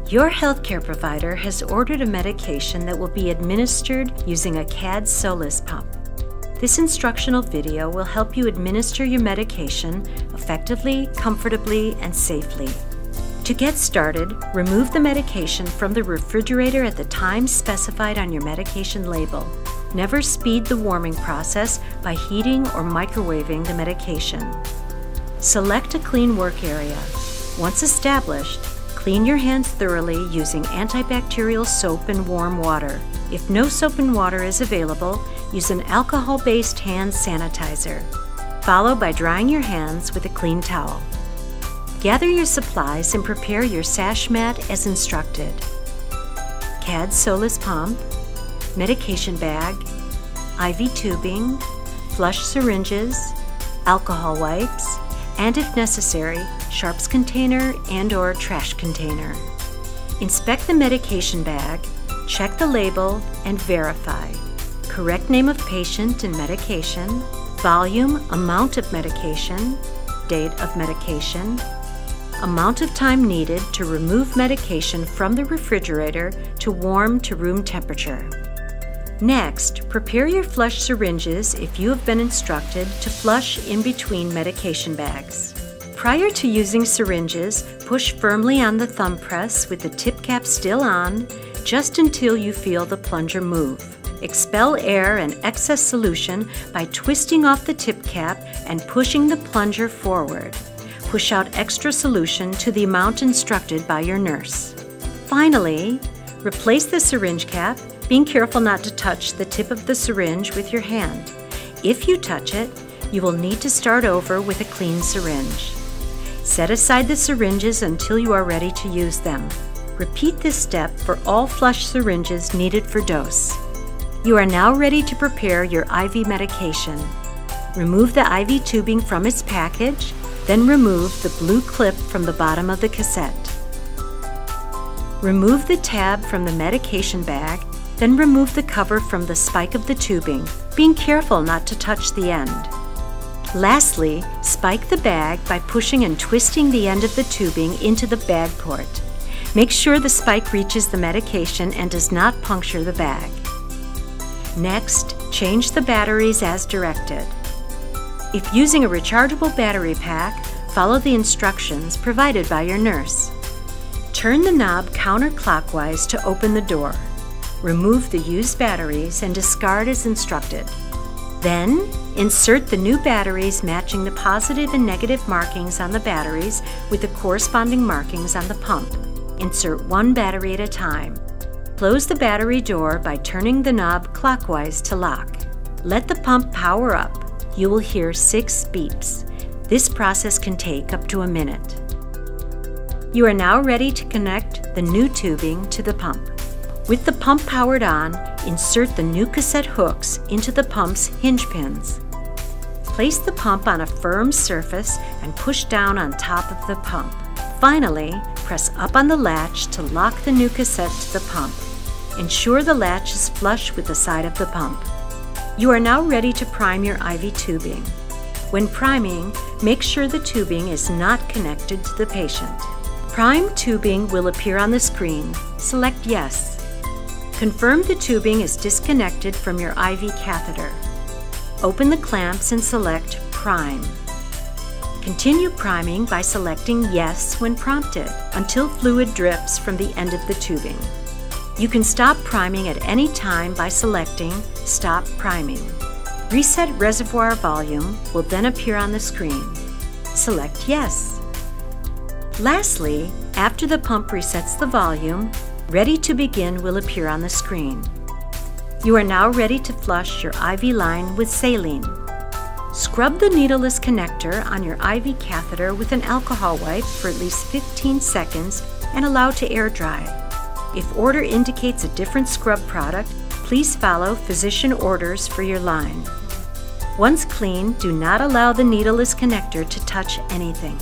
Your healthcare provider has ordered a medication that will be administered using a CADD Solis pump. This instructional video will help you administer your medication effectively, comfortably, and safely. To get started, remove the medication from the refrigerator at the time specified on your medication label. Never speed the warming process by heating or microwaving the medication. Select a clean work area. Once established, clean your hands thoroughly using antibacterial soap and warm water. If no soap and water is available, use an alcohol-based hand sanitizer, followed by drying your hands with a clean towel. Gather your supplies and prepare your sash mat as instructed. CADD Solis pump, medication bag, IV tubing, flush syringes, alcohol wipes, and if necessary, sharps container and/or trash container. Inspect the medication bag, check the label, and verify. Correct name of patient and medication, volume, amount of medication, date of medication, amount of time needed to remove medication from the refrigerator to warm to room temperature. Next, prepare your flush syringes if you have been instructed to flush in between medication bags. Prior to using syringes, push firmly on the thumb press with the tip cap still on, just until you feel the plunger move. Expel air and excess solution by twisting off the tip cap and pushing the plunger forward. Push out extra solution to the amount instructed by your nurse. Finally, replace the syringe cap, being careful not to touch the tip of the syringe with your hand. If you touch it, you will need to start over with a clean syringe. Set aside the syringes until you are ready to use them. Repeat this step for all flush syringes needed for dose. You are now ready to prepare your IV medication. Remove the IV tubing from its package, then remove the blue clip from the bottom of the cassette. Remove the tab from the medication bag, then remove the cover from the spike of the tubing, being careful not to touch the end. Lastly, spike the bag by pushing and twisting the end of the tubing into the bag port. Make sure the spike reaches the medication and does not puncture the bag. Next, change the batteries as directed. If using a rechargeable battery pack, follow the instructions provided by your nurse. Turn the knob counterclockwise to open the door. Remove the used batteries and discard as instructed. Then, insert the new batteries matching the positive and negative markings on the batteries with the corresponding markings on the pump. Insert one battery at a time. Close the battery door by turning the knob clockwise to lock. Let the pump power up. You will hear 6 beeps. This process can take up to a minute. You are now ready to connect the new tubing to the pump. With the pump powered on, insert the new cassette hooks into the pump's hinge pins. Place the pump on a firm surface and push down on top of the pump. Finally, press up on the latch to lock the new cassette to the pump. Ensure the latch is flush with the side of the pump. You are now ready to prime your IV tubing. When priming, make sure the tubing is not connected to the patient. Primed tubing will appear on the screen. Select Yes. Confirm the tubing is disconnected from your IV catheter. Open the clamps and select Prime. Continue priming by selecting Yes when prompted until fluid drips from the end of the tubing. You can stop priming at any time by selecting Stop Priming. Reset reservoir volume will then appear on the screen. Select Yes. Lastly, after the pump resets the volume, Ready to Begin will appear on the screen. You are now ready to flush your IV line with saline. Scrub the needleless connector on your IV catheter with an alcohol wipe for at least 15 seconds and allow to air dry. If order indicates a different scrub product, please follow physician orders for your line. Once clean, do not allow the needleless connector to touch anything.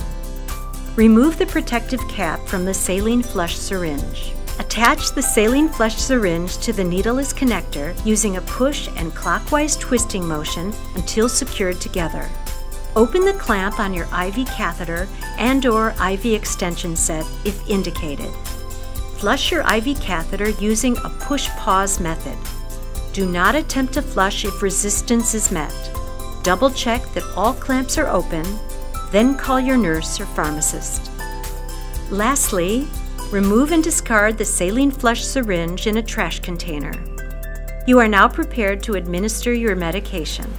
Remove the protective cap from the saline flush syringe. Attach the saline flush syringe to the needleless connector using a push and clockwise twisting motion until secured together. Open the clamp on your IV catheter and/or IV extension set if indicated. Flush your IV catheter using a push-pause method. Do not attempt to flush if resistance is met. Double check that all clamps are open, then call your nurse or pharmacist. Lastly, remove and discard the saline flush syringe in a trash container. You are now prepared to administer your medication.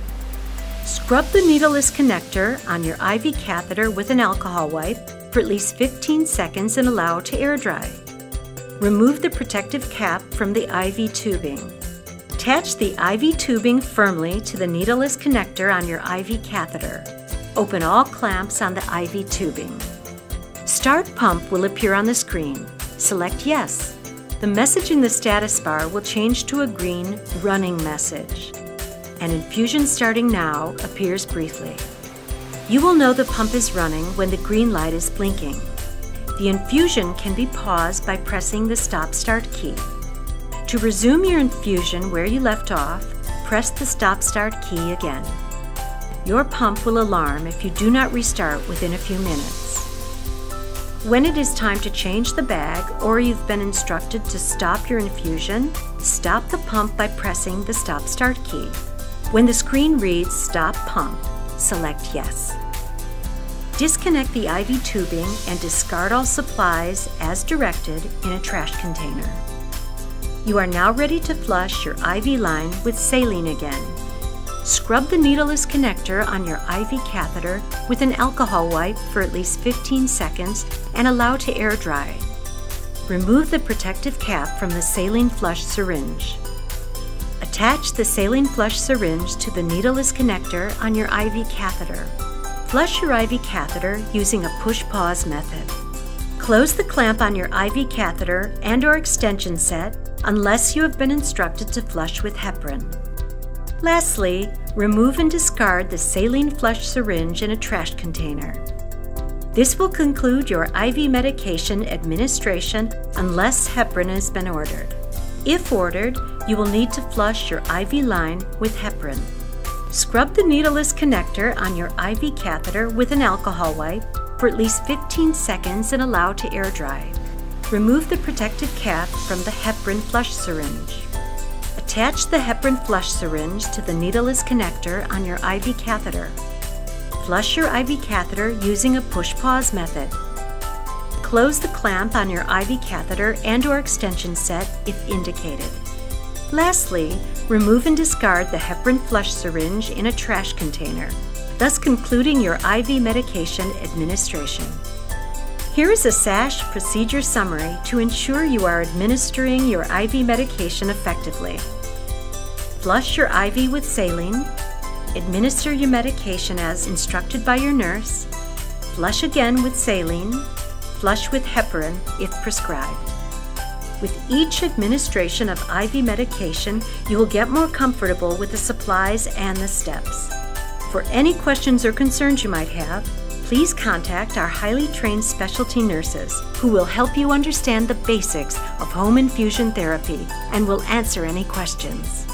Scrub the needleless connector on your IV catheter with an alcohol wipe for at least 15 seconds and allow to air dry. Remove the protective cap from the IV tubing. Attach the IV tubing firmly to the needleless connector on your IV catheter. Open all clamps on the IV tubing. Start pump will appear on the screen. Select Yes. The message in the status bar will change to a green running message. An infusion starting now appears briefly. You will know the pump is running when the green light is blinking. The infusion can be paused by pressing the stop-start key. To resume your infusion where you left off, press the stop-start key again. Your pump will alarm if you do not restart within a few minutes. When it is time to change the bag or you've been instructed to stop your infusion, stop the pump by pressing the stop-start key. When the screen reads Stop Pump, select Yes. Disconnect the IV tubing and discard all supplies as directed in a trash container. You are now ready to flush your IV line with saline again. Scrub the needleless connector on your IV catheter with an alcohol wipe for at least 15 seconds and allow to air dry. Remove the protective cap from the saline flush syringe. Attach the saline flush syringe to the needleless connector on your IV catheter. Flush your IV catheter using a push-pause method. Close the clamp on your IV catheter and/or extension set unless you have been instructed to flush with heparin. Lastly, remove and discard the saline flush syringe in a trash container. This will conclude your IV medication administration unless heparin has been ordered. If ordered, you will need to flush your IV line with heparin. Scrub the needleless connector on your IV catheter with an alcohol wipe for at least 15 seconds and allow to air dry. Remove the protective cap from the heparin flush syringe. Attach the heparin flush syringe to the needleless connector on your IV catheter. Flush your IV catheter using a push-pause method. Close the clamp on your IV catheter and/or extension set if indicated. Lastly, remove and discard the heparin flush syringe in a trash container, thus concluding your IV medication administration. Here is a SASH procedure summary to ensure you are administering your IV medication effectively. Flush your IV with saline. Administer your medication as instructed by your nurse. Flush again with saline. Flush with heparin if prescribed. With each administration of IV medication, you will get more comfortable with the supplies and the steps. For any questions or concerns you might have, please contact our highly trained specialty nurses who will help you understand the basics of home infusion therapy and will answer any questions.